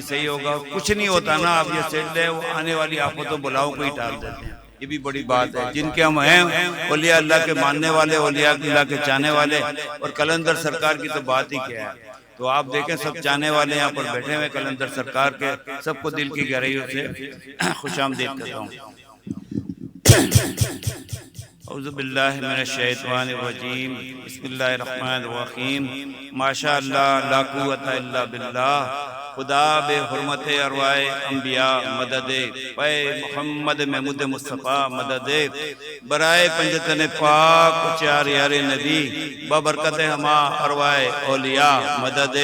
صحیح ہوگا. کچھ نہیں ہوتا نا، آپ یہ سیٹ لیں، وہ آنے والی آفتوں بلاؤ کو ہی ٹال دیتے ہیں. یہ بھی بڑی بات ہے. جن کے ہم ہیں اولیاء اللہ کے ماننے والے، اولیاء اللہ کے چاہنے والے. اور قلندر سرکار کی تو بات ہی کیا ہے. تو آپ دیکھیں سب چاہنے والے یہاں پر بیٹھے ہوئے قلندر سرکار کے. سب کو دل کی گہرائیوں سے خوش آمدید کرتا ہوں. اعوذ باللہ من الشیطان الرجیم، بسم اللہ الرحمن الرحیم. ماشاء اللہ لا قوت الا باللہ. خدا بے حرمت ارواح انبیاء مدد، پے محمد محمود مصطفیٰ مدد، برائے پنجتن پاک چار یار نبی، ببرکت ہما ارواح اولیاء مدد.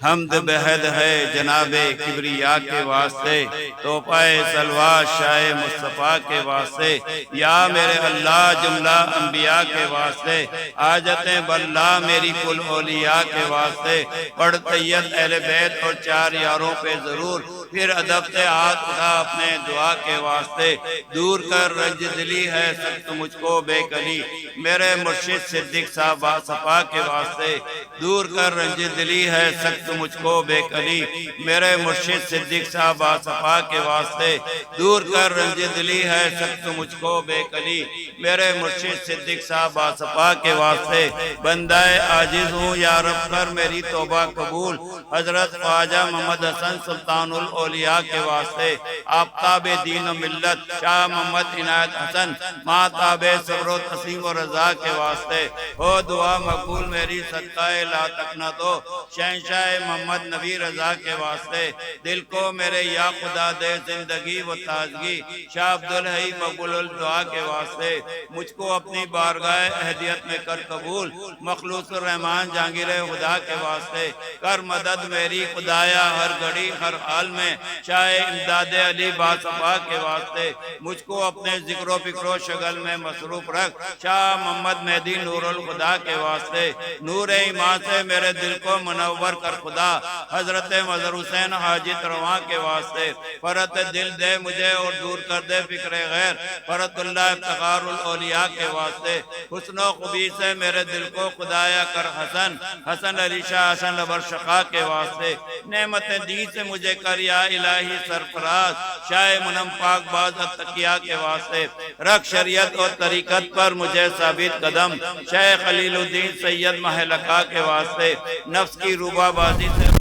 حمد بحد ہے جناب کبریا کے واسطے، توفہ سلوہ شاہ مصطفیٰ کے واسطے. یا میرے اللہ جملہ انبیاء کے واسطے، حاجتیں بلا میری کل اولیاء کے واسطے. پڑھ طیب اہل بیت اور چار یاروں پہ ضرور، پھر ادب سے ہاتھ اٹھا اپنے دعا کے واسطے. دور کر رنج دلی ہے سخت مجھ کو بے کلی، میرے مرشد صدیق صاحب صفا کے واسطے. دور کر رنج دلی ہے سخت مجھ کو بے کلی، میرے مرشد صدیق صاحب صفا کے واسطے. دور کر رنج دلی ہے سخت مجھ کو بے کلی، میرے مرشد صدیق صاحب صفا کے واسطے. بندہ عاجز ہوں یا رب کر میری توبہ قبول، حضرت خواجہ محمد حسن سلطان الاولیاء کے واسطے. آفتاب دین و ملت شاہ محمد عنایت حسن ماتاب صبر و تسلیم و رضا کے واسطے. ہو دعا مقبول میری صدقہ لا تقنطو شہنشاہ محمد نبی رضا کے واسطے. دل کو میرے یا خدا دے زندگی و تازگی، شاہ عبدالحی مقبول الدعا کے واسطے. مجھ کو اپنی بارگاہ اہدیت میں کر قبول، مخلوق الرحمن جہانگیر خدا کے واسطے. کر مدد میری خدایا ہر گھڑی ہر حال میں، شاہ امداد علی باصفا کے واسطے. مجھ کو اپنے ذکر و فکر و شغل میں مصروف رکھ، شاہ محمد مہدی نور الخدا کے واسطے. نور ایمان سے میرے دل کو منور کر خدا، حضرت مظہر حسین حاجت رواں کے واسطے. فرت دل دے مجھے اور دور کر دے فکر غیر، فرت اللہ افتخار الاولیاء کے واسطے. حسن و خوبی سے میرے دل کو خدایا کر حسن، حسن علی شاہ حسن ابر شقا کے واسطے. نعمت دین سے مجھے کر یا الہی سرفراز، شاہ منم پاک باز التقیہ کے واسطے. رکھ شریعت اور طریقت پر مجھے ثابت قدم، شاہ خلیل الدین سید محلقہ کے واسطے. نفس کی روبہ بازی سے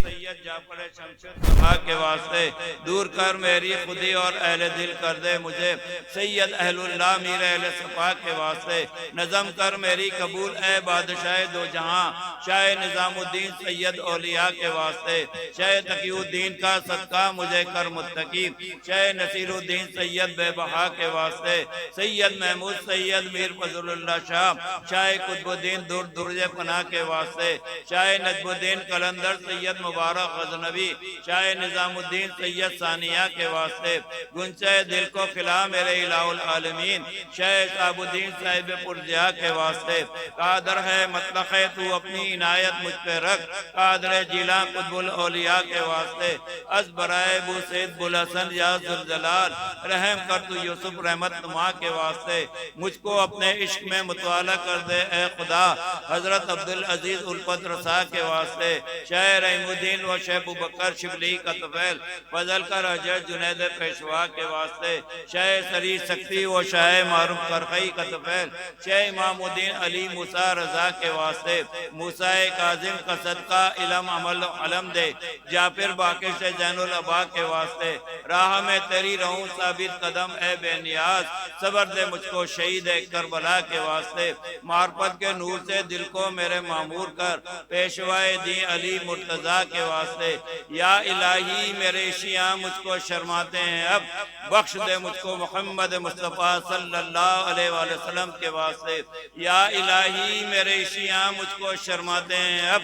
سید جعفر شمشد صفا کے واسطے. دور کر میری خودی اور اہل دل کر دے مجھے، سید اہل اللہ میر اہل صفا کے واسطے. نظم کر میری قبول اے بادشاہ دو جہاں، شاہ نظام الدین سید اولیاء کے واسطے. شاہ تقی الدین کا صدقہ مجھے کر متقی، شاہ نصیر الدین سید بے بہا کے واسطے. سید محمود سید میر فضل اللہ شاہ، شاہ قطب الدین درج پناہ کے واسطے. شاہ نجم الدین قلندر سید مبارک غزنوی، شاہ نظام الدین سید ثانیہ کے واسطے. گنچہ دل کو کھلا میرے الہ العالمین، شاہ صاحب الدین صاحب پرجیا کے واسطے. قادر ہے مطلق ہے تو اپنی عنایت مجھ پہ رکھ، قادر جیلان قطب الاولیاء کے واسطے. از برائے ابو سید بلحسن یا ذوالجلال، رحم کر تو یوسف رحمت نما کے واسطے. مجھ کو اپنے عشق میں مطالعہ کر دے اے خدا، حضرت عبدالعزیز الفت رسا کے واسطے. شاہ رحیم الدین و شیخ ابوبکر شبلی کا طفیل، فضل کر حضرت جنید پیشوا کے واسطے. شاہ سری سکتی و شاہ معروف کرخی کا طفیل، شاہ امام الدین علی موسیٰ رضا کے واسطے. موسیٰ کاظم کا صدقہ علم عمل علم دے، جعفر باقر سے زین العبا کے واسطے. راہ میں تیری رہوں ثابت قدم اے بے نیاز، صبر دے مجھ کو شہید کربلا کے واسطے. معرفت کے نور سے دل کو میرے معمور کر، پیشوائے دین علی مرتضیٰ کے واسطے. یا الہی میرے شیعہ مجھ کو شرماتے ہیں اب، بخش دے مجھ کو محمد مصطفیٰ صلی اللہ علیہ وآلہ وسلم کے واسطے. یا الہی میرے شیعہ مجھ کو شرماتے ہیں اب،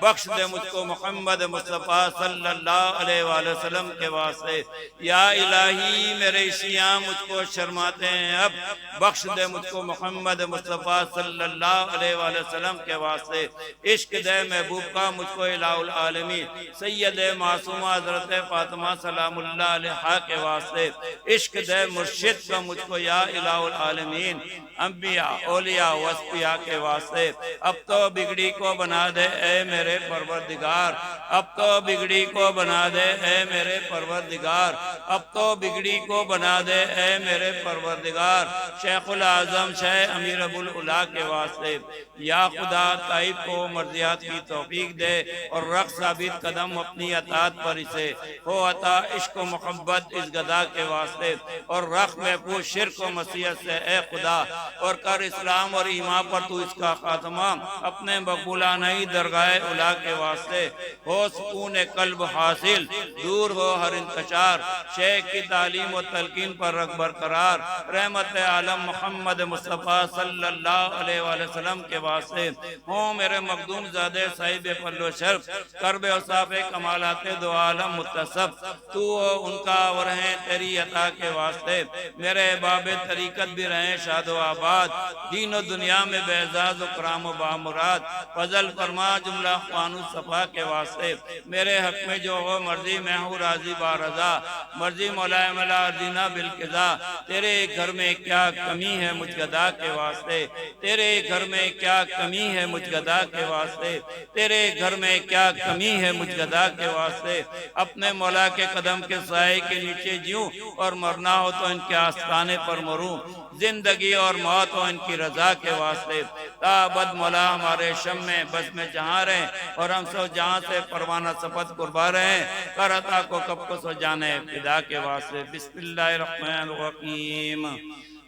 بخش دے مجھ کو محمد مصطفیٰ صلی اللہ علیہ وآلہ وسلم کے واسطے. یا الہی میرے شیعہ مجھ کو شرماتے ہیں اب، بخش دے مجھ کو محمد مصطفیٰ صلی اللہ علیہ وآلہ وسلم کے واسطے. عشق دے محبوب کا مجھ کو الہ العالمین، سید معصومہ حضرت فاطمہ سلام اللہ علیہا کے واسطے عشق دے مرشد کا مجھ کو یا الہ العالمین انبیاء اولیاء وصفیاء کے واسطے اب تو بگڑی کو بنا دے اے میرے پروردگار، اب تو بگڑی کو بنا دے اے میرے پروردگار، اب تو بگڑی کو بنا دے اے میرے پروردگار، شیخ العظم شیخ امیر ابو العلا کے واسطے یا خدا طائب کو مرضیات کی توفیق دے اور رخ ثابت قدم اپنی اطاعت پر اسے ہو عطا عشق و محبت اس گدا کے واسطے اور رخ محفوظ شرک و مسیحت سے اے خدا اور کر اسلام اور ایمان پر تو اس کا خاتمہ اپنے مقبولانہ درگاہ اولا کے واسطے ہو سکون قلب حاصل، دور ہو ہر انتشار، شیخ کی تعلیم و تلقین پر رکھ برقرار، رحمت عالم محمد مصطفیٰ صلی اللہ علیہ وآلہ وسلم کے واسطے ہوں میرے مخدوم زادے صاحب فضل و شرف کرب اوصاف کمالات دو عالم متصف تو ان کا اور ہیں تیری عطا کے واسطے میرے باب طریقت بھی رہیں شاد و آباد، دین و دنیا میں بے اعزاز و کرام و بامراد، فضل فرما جملہ خوان صفا کے واسطے میرے حق میں جو ہو مرضی میں ہوں راضی بارضا، مرضی مولا ملا دینا بالقضا، تیرے گھر میں کیا کمی ہے مجھ گدا کے واسطے، تیرے گھر میں کیا کمی ہے مجھ گدا کے واسطے، تیرے گھر میں کیا کمی ہے مجھ گدا کے واسطے، اپنے مولا کے قدم کے سائے کے نیچے جیوں اور مرنا ہو تو ان کے آستانے پر مروں، زندگی اور موت ہو ان کی رضا کے واسطے، تا ابد مولا ہمارے شم میں بس میں جہاں رہیں اور ہم سو جہاں سے پروانہ صفت قربا رہیں، کر عطا کو کب کو سو جانے فدا کے واسطے۔ بسم اللہ الرحمن الرحیم،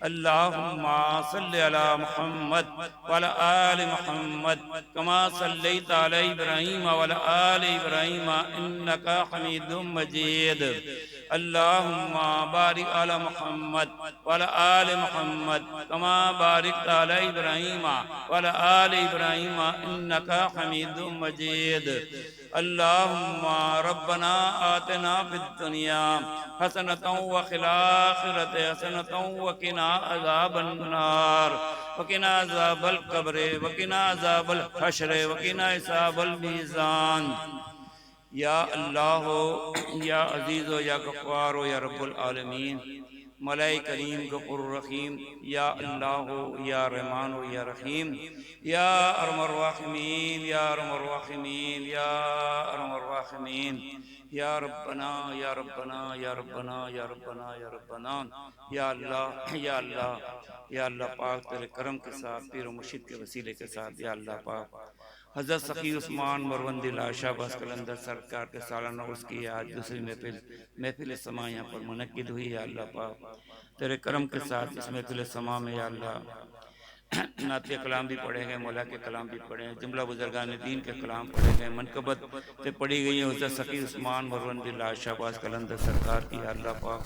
اللہم صلی علی محمد وعلی آل محمد کما صلیت علی ابراہیم وعلی آل ابراہیم انکا حمید مجید، اللہم بارک علی محمد وعلی آل محمد کما بارکت علی ابراہیم وعلی آل ابراہیم انکا حمید مجید، اللہم ربنا آتنا فی الدنیا حسنۃ وفی الآخرۃ حسنۃ وقنا عذاب النار وقنا عذاب القبر وقنا عذاب الحشر وقنا حساب المیزان۔ یا اللہ ہو یا عزیز ہو یا غفار ہو یا رب العالمین، مولا کریم غفور الرحیم، یا اللہ ہو یا رحمان ہو یا رحیم، یا ارحم الراحمین یا ارحم الراحمین یا ارحم الراحمین، یا ربنا یا ربنا یا ربنا یا ربنا یا ربنا، یا اللہ یا اللہ یا اللہ پاک تیرے کرم کے ساتھ پیر و مرشد کے وسیلے کے ساتھ، یا اللہ پاک حضرت سخی عثمان مروندی لاشا بس قلندر سرکار کے سالانہ اس کی آج دوسری محفل سما یہاں پر منعقد ہوئی، یا اللہ پاک تیرے کرم کے ساتھ اس محفل سما میں یا اللہ نعت کلام بھی پڑھے گئے، مولا کے کلام بھی پڑھے ہیں، جملہ بزرگان دین کے کلام پڑھے گئے، منقبت پہ پڑھی گئی ہے حضرت سخی عثمان مروندی لاشا بس قلندر سرکار کی، یا اللہ پاک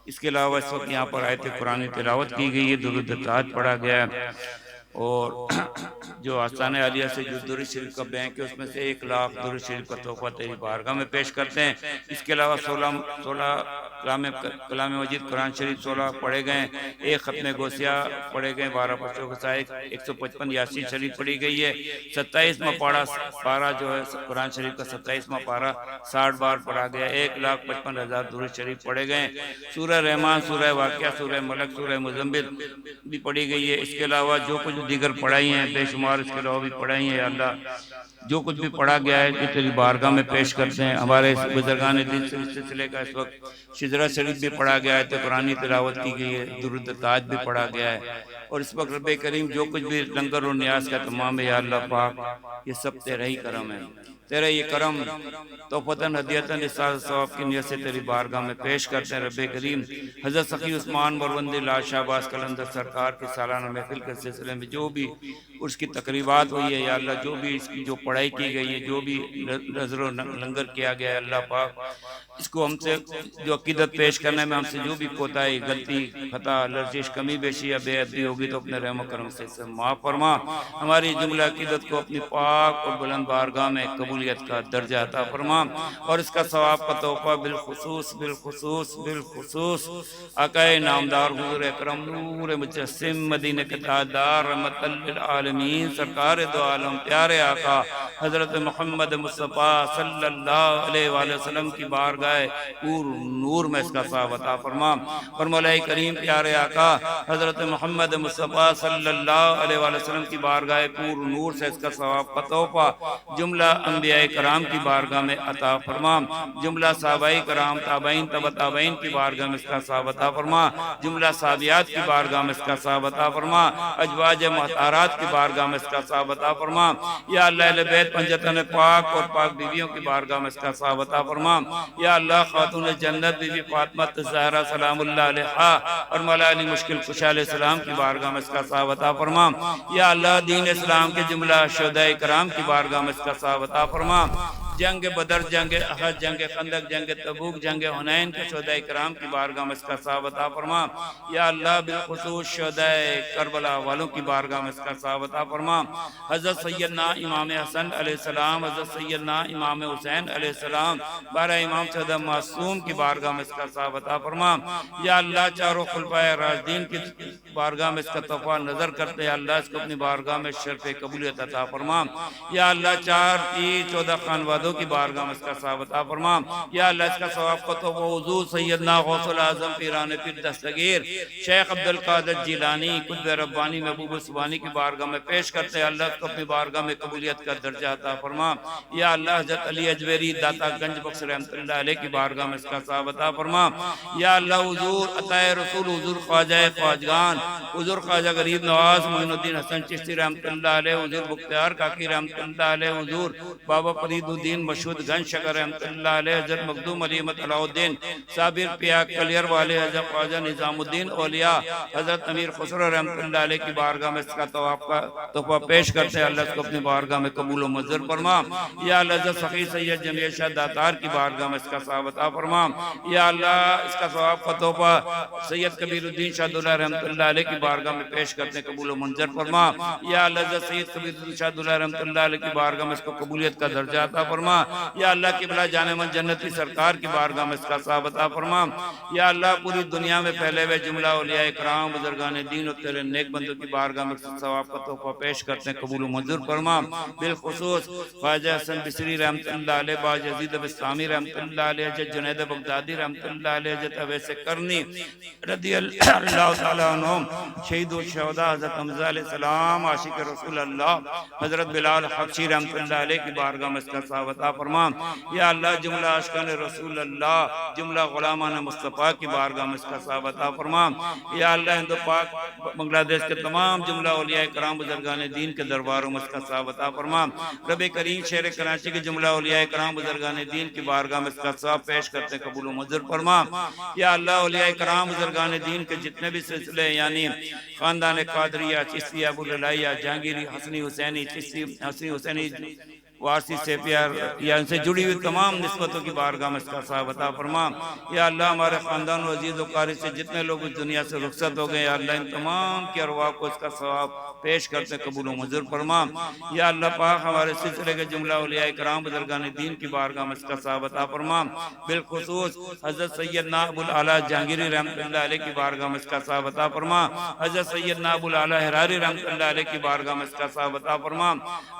اس کے علاوہ اس وقت یہاں پر آیت قرآن تلاوت کی گئی ہے، درود طاعت پڑھا گیا ہے، اور جو آستانہ عالیہ سے جو درود شریف کا بینک ہے اس میں سے 1 لاکھ درود شریف کا تحفہ تیری بارگاہ میں پیش کرتے ہیں۔ اس کے علاوہ 16 کلام مجید قرآن شریف 16 پڑھے گئے، 1 ختم گوسیہ پڑھے گئے، 12 بچوں کے ساتھ 155 یاسین شریف پڑھی گئی ہے، 27واں پارہ جو ہے قرآن شریف کا 27واں پارہ 60 بار پڑھا گیا، 1,55,000 درود شریف پڑھے گئے، سورہ رحمان، سورہ واقعہ، سورہ ملک، سورہ مزمل بھی پڑھی گئی ہے۔ اس کے علاوہ جو کچھ دیگر پڑھائی ہیں بے شمار، اس کے علاوہ بھی پڑھائی ہیں، یا اللہ جو کچھ بھی پڑھا گیا ہے کہ تیری بارگاہ میں پیش کرتے ہیں۔ ہمارے بزرگان دین سے اس سلسلے کا اس وقت شجرہ شریف بھی پڑھا گیا ہے، تو قرآنی تلاوت کی گئی ہے، درود طاعت بھی پڑھا گیا ہے، اور اس وقت رب کریم جو کچھ بھی لنگر و نیاز کا تمام ہے، یا اللہ پاک یہ سب تیرا ہی کرم ہے، تیرا یہ کرم تحفتاً ہدیتاً احسان ثواب کی نیت سے تیری بارگاہ میں پیش کرتے ہیں۔ رب کریم حضرت سخی عثمان مروندی لاشا باز قلندر سرکار کی سالانہ محفل کے سلسلے میں جو بھی اس کی تقریبات ہوئی ہے، یا اللہ جو بھی اس کی جو پڑھائی کی گئی ہے، جو بھی نظر و لنگر کیا گیا ہے، اللہ پاک اس کو ہم سے جو عقیدت پیش کرنے میں ہم سے جو بھی کوتاہی، غلطی، خطا، لرزش، کمی بیشی یا بے ادبی ہوگی تو اپنے رحم و کرم سے معاف فرما، ہماری جملہ عقیدت کو اپنی پاک اور بلند بارگاہ میں قبول قبولیت کا درجہ عطا فرما، اور اس کا ثواب کا تحفہ بالخصوص آقا نامدار حضور اکرم نور مجسم مدینہ کے تاجدار رحمت للعالمین سرکار دو عالم پیارے آقا حضرت محمد مصطفیٰ صلی اللہ علیہ وآلہ وسلم کی بارگاہ پور نور میں اس کا ثواب عطا فرما، اور مولا کریم پیارے آقا حضرت محمد مصطفیٰ صلی اللہ علیہ وآلہ وسلم کی بارگاہ پور نور سے اس کا ثواب کا تحفہ جملہ انبیاء کرام کی بارگاہ میں عطا فرما، جملہ صحابہ کرام تابعین تبع تابعین کی بارگاہ میں اس کا ثواب عطا فرما، جملہ صحابیات کی بارگاہ میں اس کا ثواب عطا فرما، ازواج مطہرات کی بارگاہ میں اس کا ثواب عطا فرما، یا اللہ اہل بیت پنجتن پاک اور پاک بیویوں کی بارگاہ میں اس کا ثواب عطا فرما، یا اللہ خاتون جنت بی بی فاطمہ الزہرا سلام اللہ علیہا اور مولا علی مشکل کشا علیہ السلام کی بارگاہ میں اس کا ثواب عطا فرما، یا اللہ دین اسلام کے جملہ شہداء کرام کی بارگاہ میں اس کا ثواب عطا فرما، جنگ بدر، جنگ احد، جنگ خندق، جنگ تبوک، جنگ حنین کے شہداء کرام کی بارگاہ میں اس کا ثواب عطا فرما، یا اللہ بالخصوص شہداء کربلا والوں کی بارگاہ میں اس کا ثواب عطا فرما، حضرت سیدنا امام حسن علیہ السلام، حضرت سیدنا امام حسین علیہ السلام، بارہ امام سیدہ معصوم کی بارگاہ میں اس کا ثواب عطا فرما، یا اللہ چاروں خلفائے راشدین کی بارگاہ میں اس کا تحفہ نظر کرتے ہیں، اللہ اس کو اپنی بارگاہ میں شرف قبولیت عطا فرما، یا اللہ 4-14 خانوادوں کی بارگاہ میں اس کا ثواب عطا فرما، یا اللہ اس کا ثواب کو تو حضور سیدنا غوث العظم پیران پیر دستگیر شیخ عبدالقادر جیلانی قطب ربانی محبوب سبحانی کی بارگاہ میں پیش کرتے ہیں، اللہ اس کو اپنی بارگاہ میں قبولیت کا درجہ عطا فرما، یا اللہ حضرت علی اجویری داتا گنج بخش رحمت اللہ علیہ کی بارگاہ میں اس کا ثواب عطا فرما، یا اللہ حضور عطا رسول حضور خواجہ خواجگان حضور خواجہ غریب نواز معین الدین حسن چشتی رحمت اللہ علیہ، حضور بختیار کاکی رحمت اللہ علیہ، حضور بابا فرید الدین مشہود گنج شکر رحمت اللہ علیہ، حضرت مخدوم علی احمد علاء الدین صابر پیا کلیر والے، حضرت خواجہ نظام الدین اولیاء حضرت امیر خسرو رحمت اللہ علیہ کی بارگاہ میں اس کا تحفہ پیش کرتے ہیں، اللہ اس کو اپنی بارگاہ میں قبول و منظور فرما، یا اللہ حضرت سخی سید جمیع شاہ داتار کی بارگاہ میں اس کا ثواب عطا فرما، یا اللہ اس کا ثواب کا تحفہ سید کبیر الدین شاہ دولہ رحمت اللہ علیہ کی بارگاہ میں پیش کرتے ہیں، قبول و منظور فرما، یا اللہ حضرت سید کبیر الدین شاہ دولہ رحمت اللہ علیہ کی بارگاہ میں اس کو قبولیت کا درجہ عطا فرما، یا اللہ قبلہ جان من جنتی سرکار کی بارگاہ میں اس کا ثواب عطا فرما، یا اللہ پوری دنیا میں پھیلے ہوئے جملہ اولیاء کرام بزرگان دین اور تیرے نیک بندوں کی بارگاہ میں ثواب کا تحفہ پیش کرتے ہیں، قبول و منظور فرما، بالخصوص خواجہ حسن بصری رحمت اللہ علیہ، باج یزید بسطامی رحمت اللہ علیہ، حضرت جنید بغدادی رحمت اللہ علیہ، حضرت اویس کرنی رضی اللہ تعالیٰ عنہم، شہید الشہداء حضرت حمزہ علیہ السلام عاشق رسول اللہ حضرت بلال حبشی رحمت اللہ علیہ کی بارگاہ میں اس کا ثواب عطا فرما، یا اللہ جملہ عاشقان رسول اللہ جملہ غلامان مصطفیٰ کی بارگاہ میں اس کا ثواب عطا فرما، یا اللہ ہند و پاک بنگلہ دیش کے تمام جملہ اولیاء کرام بزرگان دین کے درباروں میں اس کا ثواب عطا فرما، رب کریم شہر کراچی کے جملہ اولیاء کرام بزرگان دین کی بارگاہ میں اس کا ثواب پیش کرتے ہیں، قبول و منظور فرما، یا اللہ اولیاء کرام بزرگان دین کے جتنے بھی سلسلے یعنی خاندان قادریہ چشتیہ ابو العلاء جہانگیری حسنی حسینی چشتی حسنی حسینی وارسی سے پیار یا ان سے جڑی ہوئی تمام نسبتوں کی بارگاہ میں اس کا ثواب عطا فرما، یا اللہ ہمارے خاندان و عزیز و قاری سے جتنے لوگ اس دنیا سے رخصت ہو گئے، یا اللہ ان تمام کی ارواح کو اس کا ثواب پیش کرتے قبول و منظور فرما، یا اللہ پاک ہمارے سلسلے کے جملہ اولیاء کرام بزرگان دین کی بارگاہ میں اس کا ثواب عطا فرما، بالخصوص حضرت سیدنا ابو الاعلیٰ جہانگیری رحمت اللہ علیہ کی بارگاہ میں اس کا ثواب عطا فرما، حضرت سیدنا ابو الاعلیٰ حراری رحمت اللہ علیہ کی بارگاہ میں اس کا ثواب عطا فرما،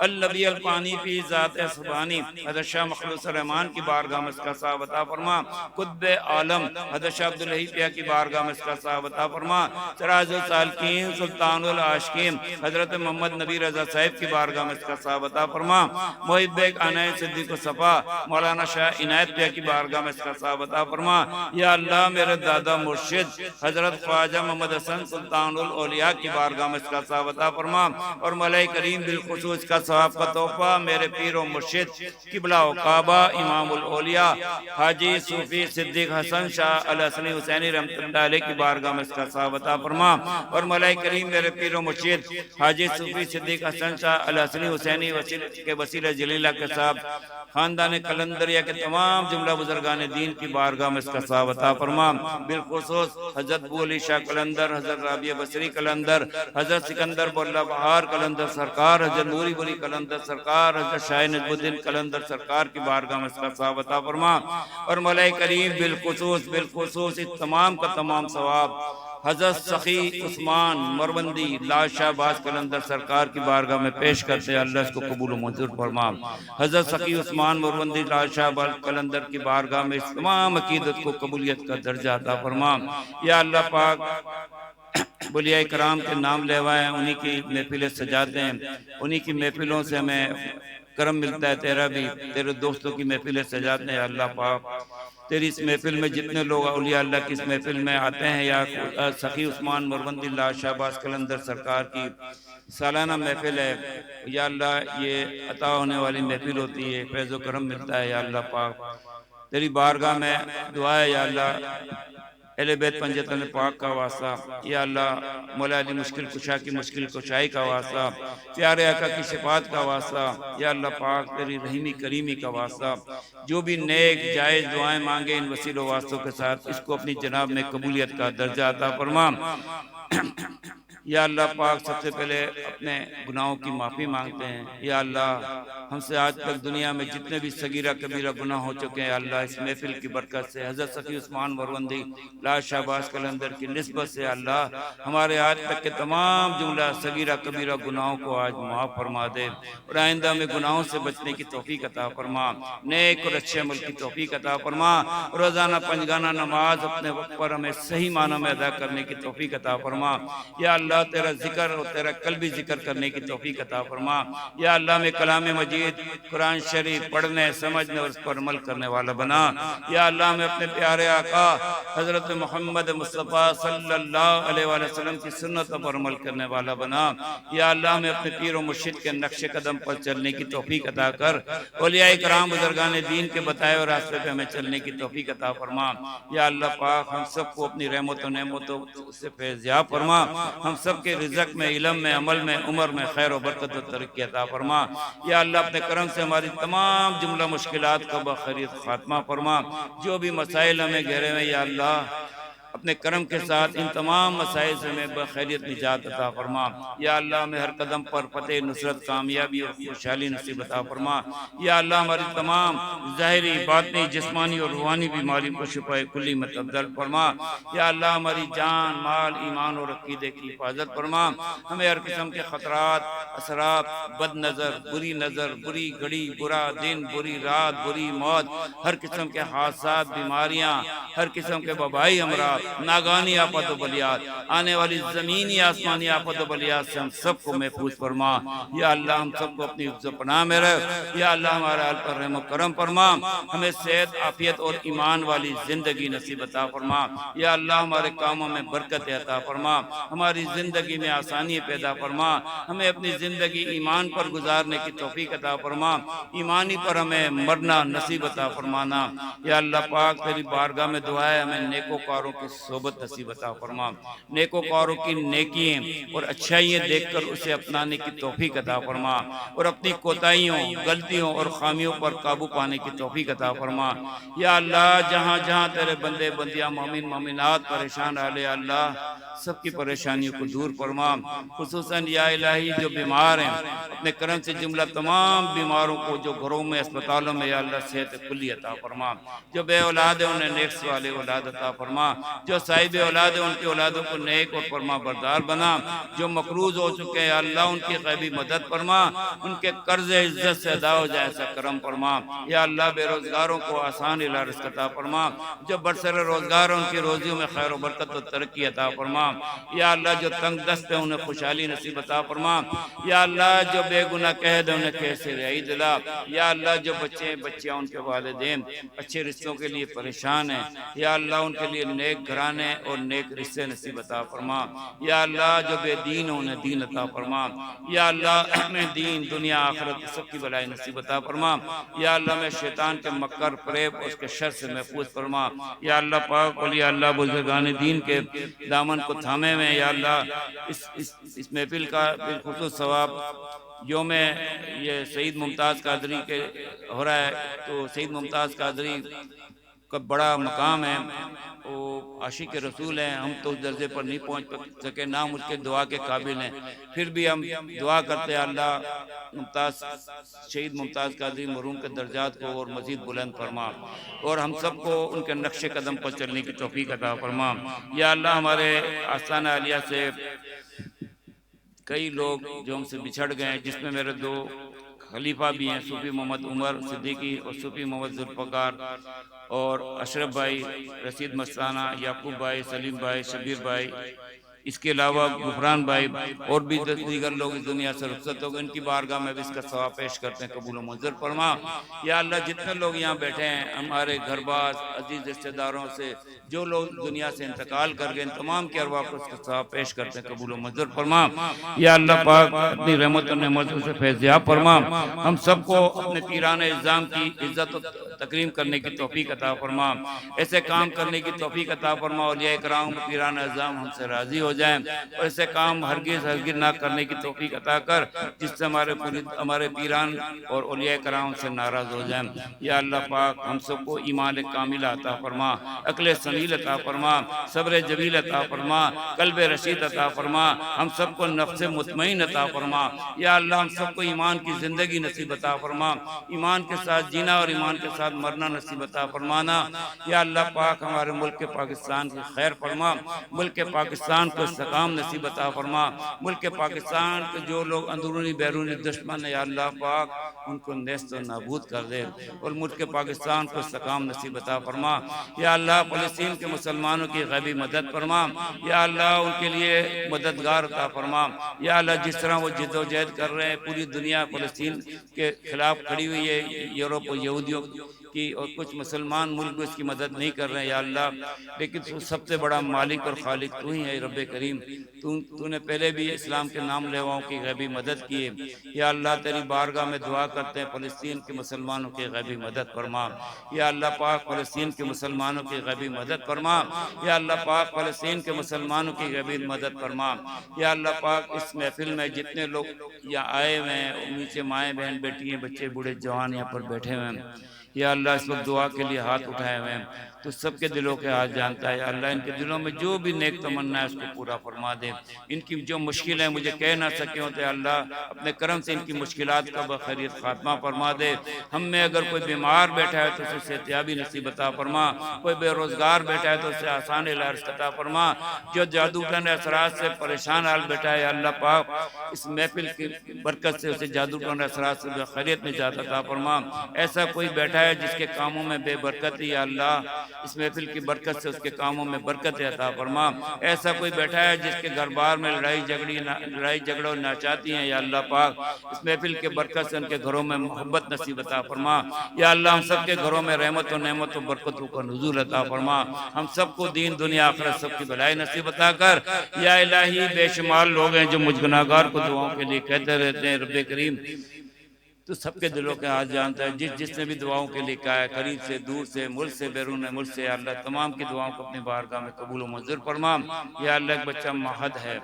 النبی الفانی فی ذات سبحانی حضرت شاہ مخلوص الرحمان کی بارگاہ میں اس کا ثواب عطا فرما، قطب عالم حضرت شاہ عبداللہی پیا کی بارگاہ میں اس کا ثواب عطا فرما، سراج السالکین سلطان العاشقین حضرت محمد نبی رضا صاحب کی بارگاہ میں اس کا ثواب عطا فرما، محب بیگ عنایت صدیق و صفا مولانا شاہ عنایت پیا کی بارگاہ میں اس کا ثواب عطا فرما، یا اللہ میرے دادا مرشد حضرت خواجہ محمد حسن سلطان الاولیاء کی بارگاہ میں اس کا ثواب عطا فرما، اور مولا کریم بالخصوص کا ثواب کا تحفہ میرے پیر و مرشد قبلہ و کعبہ امام الاولیاء حاجی صوفی صدیق حسن شاہ الحسنی حسینی رحمت اللہ علیہ کی بارگاہ میں اس کا ثواب عطا فرما، اور مولا کریم میرے پیر و مرشد حاجی صوفی صدیق حسن شاہ الحسنی حسینی کے وسیلہ جلیلہ کے صاحب خاندان قلندریہ کے تمام جملہ بزرگان دین کی بارگاہ میں اس کا ثواب عطا فرما، بالخصوص حضرت ابو علی شاہ قلندر، حضرت رابعہ بصری قلندر، حضرت سکندر بولہ بہار قلندر سرکار، حضرت نوری بلی قلندر سرکار، حضرت شاہ نجم الدین قلندر سرکار کی بارگاہ میں اس کا ثواب عطا فرما، اور مولا کریم بالخصوص اس تمام کا تمام ثواب حضرت سخی عثمان مروندی لاش شاہ باز قلندر سرکار کی بارگاہ میں پیش کرتے ہیں، اللہ اس کو قبول و منظور فرما۔ حضرت سخی عثمان مروندی لاش شاہ باز قلندر کی بارگاہ میں اس تمام عقیدت کو قبولیت کا درجہ عطا فرما۔ یا اللہ پاک اولیاء کرام کے نام لیوائے، انہی کی محفلیں سجاتے ہیں، انہی کی محفلوں سے ہمیں کرم ملتا ہے، تیرا بھی تیرے دوستوں کی محفلیں سجاتے ہیں۔ اللہ پاک تیری اس محفل میں جتنے لوگ اولیاء اللہ کی اس محفل میں آتے ہیں، یا سخی عثمان مروندی لاش شاہ باز قلندر سرکار کی سالانہ محفل ہے، یا اللہ یہ عطا ہونے والی محفل ہوتی ہے، فیض و کرم ملتا ہے۔ یا اللہ پاک تیری بارگاہ میں دعا ہے، یا اللہ اہل بیت پنجتن پاک کا واسطہ، یا اللہ مولا علی مشکل کشا کی مشکل کشائی کا واسطہ، پیارے آقا کی شفاعت کا واسطہ، یا اللہ پاک تیری رحیمی کریمی کا واسطہ، جو بھی نیک جائز دعائیں مانگے ان وسیل و واسطوں کے ساتھ اس کو اپنی جناب میں قبولیت کا درجہ عطا فرما۔ یا اللہ پاک سب سے پہلے اپنے گناہوں کی معافی مانگتے ہیں۔ یا اللہ ہم سے آج تک دنیا میں جتنے بھی صغیرہ کبیرہ گناہ ہو چکے ہیں، اللہ اس محفل کی برکت سے حضرت سخی عثمان مروندی لاش شاہ باز قلندر کی نسبت سے اللہ ہمارے آج تک کے تمام جملہ صغیرہ کبیرہ گناہوں کو آج معاف فرما دے، اور آئندہ میں گناہوں سے بچنے کی توفیق عطا فرما، نیک اور اچھے عمل کی توفیق عطا فرما، روزانہ پنجگانہ نماز اپنے وقت پر ہمیں صحیح معنوں میں ادا کرنے کی توفیق عطا فرما۔ یا اللہ تیرا ذکر اور تیرا قلبی ذکر کرنے کی توفیق عطا فرما۔ یا اللہ میں کلام مجید قرآن شریف پڑھنے سمجھنے اور اس پر عمل کرنے والا بنا۔ یا اللہ میں اپنے پیارے آقا حضرت محمد مصطفیٰ صلی اللہ علیہ وآلہ وسلم کی سنتوں پر عمل کرنے والا بنا۔ یا اللہ میں اپنے پیر و مرشد کے نقش قدم پر چلنے کی توفیق عطا کر، اولیاء کرام بزرگان دین کے بتائے ہوئے راستے پہ ہمیں چلنے کی توفیق عطا فرما۔ یا اللہ پاک ہم سب کو اپنی رحمت و نعمتوں سے فیضیاب فرما، ہم سب کے رزق میں، علم میں، عمل میں، عمر میں خیر و برکت و ترقی عطا فرما۔ یا اللہ اپنے کرم سے ہماری تمام جملہ مشکلات کا بخیریت خاتمہ فرما، جو بھی مسائل ہمیں گھیرے ہوئے یا اللہ اپنے کرم کے ساتھ ان تمام مسائل سے ہمیں بخیریت نجات عطا فرما۔ یا اللہ ہمیں ہر قدم پر فتح، نصرت، کامیابی اور خوشحالی نصیب عطا فرما۔ یا اللہ ہماری تمام ظاہری، باطنی، جسمانی اور روحانی بیماری کو شفائے کلی میں تبدل فرما۔ یا اللہ ہماری جان، مال، ایمان اور عقیدے کی حفاظت فرما، ہمیں ہر قسم کے خطرات، اثرات، بد نظر، بری گھڑی، برا دن، بری رات، بری موت، ہر قسم کے حادثات، بیماریاں، ہر قسم کے وبائی امراض، ناگانی آفت و بلیات، آنے والی زمینی آسمانی آفت و بلیات سے ہم سب کو محفوظ فرما۔ یا اللہ ہم سب کو اپنی حفظ و پناہ میں رکھ۔ یا اللہ ہمارے حال پر رحم و کرم فرما، ہمیں صحت، عافیت اور ایمان والی زندگی نصیب عطا فرما۔ یا اللہ ہمارے کاموں میں برکت عطا فرما، ہماری زندگی میں آسانی پیدا فرما، ہمیں اپنی زندگی ایمان پر گزارنے کی توفیق عطا فرما، ایمانی پر ہمیں مرنا نصیب عطا فرمانا۔ یا اللہ پاک تیری بارگاہ میں دعا ہے، ہمیں نیکوکاروں کی صحبت نصیب عطا فرما، نیکوکاروں کی نیکییں اور اچھائیاں دیکھ کر اسے اپنانے کی توفیق عطا فرما، اور اپنی کوتاہیوں، غلطیوں اور خامیوں پر قابو پانے کی توفیق عطا فرما۔ یا اللہ جہاں جہاں تیرے بندے بندیاں مومن مومنات پریشان رہے، یا اللہ سب کی پریشانیوں کو دور فرما، خصوصاً یا الہی جو بیمار ہیں اپنے کرم سے جملہ تمام بیماروں کو جو گھروں میں، اسپتالوں میں، یا اللہ صحت کلی عطا فرما، جو بے اولاد ہیں انہیں نیک سوال اولاد عطا فرما، جو صاحب اولاد ہیں ان کی اولادوں کو نیک اور فرما بردار بنا، جو مقروض ہو چکے ہیں اللہ ان کی غیبی مدد فرما، ان کے قرض عزت سے ادا ہو جائے ایسا کرم فرما۔ یا اللہ بے روزگاروں کو آسان رزق عطا فرما، جو برسر روزگار ہیں ان کی روزیوں میں خیر و برکت و ترقی عطا فرما۔ یا اللہ جو تنگ دست ہیں انہیں خوشحالی نصیب عطا فرما۔ یا اللہ جو بے گناہ قید ہیں انہیں قید سے رہائی دلا۔ یا اللہ جو بچے بچیاں ان کے والدین اچھے رشتوں کے لیے پریشان ہیں، یا اللہ ان کے لیے نیک گھرانے اور نیک رشتے نصیب عطا فرما۔ یا اللہ جو بے دین ہیں انہیں دین عطا فرما۔ یا اللہ میں دین، دنیا، آخرت سب کی بھلائی نصیب عطا فرما۔ یا اللہ میں شیطان کے مکر، فریب اور اس کے شر سے محفوظ فرما۔ یا اللہ پاک اولیاء اللہ بزرگان دین کے دامن کو تھامے میں، یا اللہ اس محفل کا بالخصوص ثواب یوم یہ سعید ممتاز قادری کے ہو رہا ہے، تو سعید ممتاز قادری کا بڑا مقام ہے، وہ عاشق رسول ہیں، ہم تو اس درجے پر نہیں پہنچ سکے، نہ ہم اس کے دعا کے قابل ہیں، پھر بھی ہم دعا کرتے ہیں اللہ ممتاز شہید ممتاز قادری مرحوم کے درجات کو اور مزید بلند فرما، اور ہم سب کو ان کے نقش قدم پر چلنے کی توفیق عطا فرما۔ یا اللہ ہمارے آستانہ عالیہ سے کئی لوگ جو ہم سے بچھڑ گئے ہیں، جس میں میرے دو خلیفہ بھی ہیں، صوفی محمد عمر صدیقی اور صوفی محمد ذوالفقار، اور اشرف بھائی، رشید مستانہ، یعقوب بھائی، سلیم بھائی، شبیر بھائی، اس کے علاوہ غفران بھائی اور بھی دیگر لوگ اس دنیا سے رخصت ہو گئے، ان کی بارگاہ میں بھی اس کا ثواب پیش کرتے ہیں، قبول و منظور فرما۔ یا اللہ جتنے لوگ یہاں بیٹھے ہیں، ہمارے گھر باز عزیز رشتہ داروں سے جو لوگ دنیا سے انتقال کر گئے، ان تمام کے ارواح کو اس کا ثواب پیش کرتے ہیں، قبول و منظور فرما۔ یا اللہ پاک اپنی رحمت و نعمتوں سے فیضیاب فرما، ہم سب کو اپنے پیران اعظام کی عزت و تکریم کرنے کی توفیق عطا فرما، ایسے کام کرنے کی توفیق عطا فرما اولیاء کرام پیران اعظام ہم سے راضی ہو جائیں، اور ایسے کام ہرگز نہ کرنے کی توفیق عطا کر جس سے ہمارے پیران اور اولیاء کرام سے ناراض ہو جائیں۔ یا اللہ پاک ہم سب کو ایمان کامل عطا فرما، عقل سلیل عطا فرما، صبر جمیل عطا فرما، قلب رشید عطا فرما، ہم سب کو نفس مطمئن عطا فرما۔ یا اللہ ہم سب کو ایمان کی زندگی نصیب عطا فرما، ایمان کے ساتھ جینا اور ایمان کے ساتھ مرنا نصیب عطا فرمانا۔ یا اللہ پاک ہمارے ملک پاکستان کی خیر فرما، ملک پاکستان کو استحکام نصیب عطا فرما، ملک پاکستان کے جو لوگ اندرونی بیرونی دشمن ہیں، یا اللہ پاک ان کو نیست و نابود کر دے، اور ملک پاکستان کو استحکام نصیب عطا فرما۔ یا اللہ فلسطین کے مسلمانوں کی غیبی مدد فرما، یا اللہ ان کے لیے مددگار عطا فرما۔ یا اللہ جس طرح وہ جد و جہد کر رہے ہیں، پوری دنیا فلسطین کے خلاف کھڑی ہوئی ہے، یورپ اور یہودیوں کی، اور کچھ مسلمان ملک بھی اس کی مدد نہیں کر رہے ہیں یا اللہ، لیکن تو سب سے بڑا مالک اور خالق تو ہی ہے رب کریم، تو نے پہلے بھی اسلام کے نام لیواؤں کی غیبی مدد کی ہے۔ یا اللہ تیری بارگاہ میں دعا کرتے ہیں فلسطین کے مسلمانوں کی غیبی مدد فرما، یا اللہ پاک فلسطین کے مسلمانوں کی غیبی مدد فرما، یا اللہ پاک فلسطین کے مسلمانوں کی غیبی مدد فرما۔ یا اللہ پاک اس محفل میں جتنے لوگ یہاں آئے ہوئے ہیں، نیچے مائیں بہن بیٹی ہیں، بچے بوڑھے جوان یہاں پر بیٹھے ہوئے ہیں، یا اللہ اس وقت دعا کے لیے ہاتھ اٹھائے ہوئے ہیں، تو سب کے دلوں کے حال جانتا ہے۔ یا اللہ ان کے دلوں میں جو بھی نیک تمنا ہے اس کو پورا فرما دے، ان کی جو مشکلیں مجھے کہہ نہ سکے ہوتے اللہ اپنے کرم سے ان کی مشکلات کا بخیریت خاتمہ فرما دے۔ ہم میں اگر کوئی بیمار بیٹھا ہے تو اسے صحتیابی نصیب عطا فرما، کوئی بے روزگار بیٹھا ہے تو اسے آسان علاج عطا فرما، جو جادو ٹونے اثرات سے پریشان حال بیٹھا ہے یا اللہ پاک اس محفل کی برکت سے اسے جادو ٹونے اثرات سے بخیریت نجات عطا فرما۔ ایسا کوئی بیٹھا ہے جس کے کاموں میں بے برکتی، یا اللہ اس محفل کی برکت سے اس کے کاموں میں برکت عطا فرما۔ ایسا کوئی بیٹھا ہے جس کے گھر بار میں لڑائی جھگڑوں ناچاتی ہیں، یا اللہ پاک اس محفل کے برکت سے ان کے گھروں میں محبت نصیب عطا فرما۔ یا اللہ ہم سب کے گھروں میں رحمت و نعمت و برکتوں کا نزول عطا فرما، ہم سب کو دین دنیا آخرت سب کی بھلائی نصیب عطا کر۔ یا الہی بے شمار لوگ ہیں جو مجھ گناہگار کو دعاؤں کے لیے کہتے رہتے ہیں، رب کریم تو سب کے دلوں کے حال جانتا ہے، جس نے بھی دعاؤں کے لیے کہا ہے، قریب سے دور سے ملک سے بیرون ملک سے، یا اللہ تمام کی دعاؤں کو اپنی بارگاہ میں قبول و منظور فرما۔ یا اللہ ایک بچہ مہد ہے،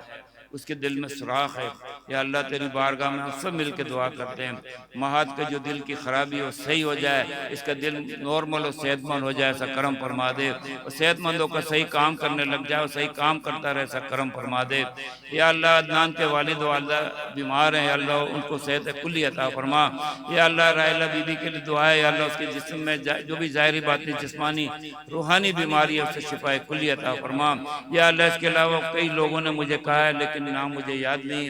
اس کے دل میں سوراخ ہے، یا اللہ تیری بارگاہ میں ہم سب مل کے دعا کرتے ہیں مہد کا جو دل کی خرابی ہو صحیح ہو جائے، اس کا دل نارمل اور صحت مند ہو جائے، ایسا کرم فرما دے، اور صحت مندوں کا صحیح کام کرنے لگ جائے اور صحیح کام کرتا رہے، ایسا کرم فرما دے۔ یا اللہ عدنان کے والد و والدہ بیمار ہیں، یا اللہ ان کو صحت کلی عطا فرما۔ یا اللہ رائلہ بی بی کے لیے دعا ہے، یا اللہ اس کے جسم میں جو بھی ظاہری باطنی جسمانی روحانی بیماری ہے اسے شفا کلی عطا فرما۔ یا اللہ اس کے علاوہ کئی لوگوں نے مجھے کہا ہے لیکن نام مجھے یاد نہیں،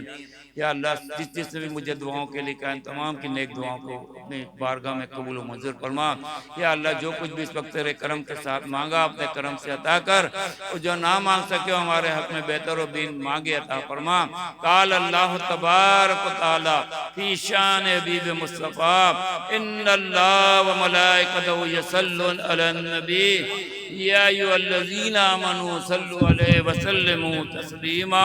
یا اللہ جس نے بھی مجھے دعاؤں کے لیے کہا ان تمام کی نیک دعاؤں کو اپنی بارگاہ میں قبول و منظور فرما۔ یا اللہ جو کچھ بھی اس وقت تیرے کرم کے ساتھ مانگا اپنے کرم سے عطا کر، اور جو نہ مانگ سکے ہمارے حق میں بہتر و بین مانگے عطا فرما۔ قال اللہ تبارک و تعالی فی شان حبیب مصطفیٰ ان اللہ و ملائکتہ یصلون علی النبی یا ایھا الذین آمنوا صلوا علیہ وسلموا تسلیما۔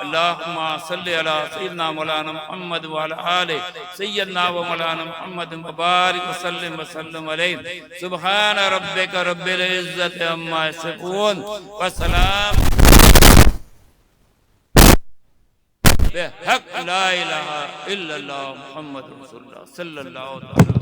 اللہم صلی علی سیدنا مولانا محمد وعلی آلہ سیدنا و مولانا محمد مبارک وسلم علیہ۔ سبحان ربک رب العزت عما یصفون وسلام بحق لا الہ الا اللہ محمد رسول اللہ صلی اللہ علیہ وسلم۔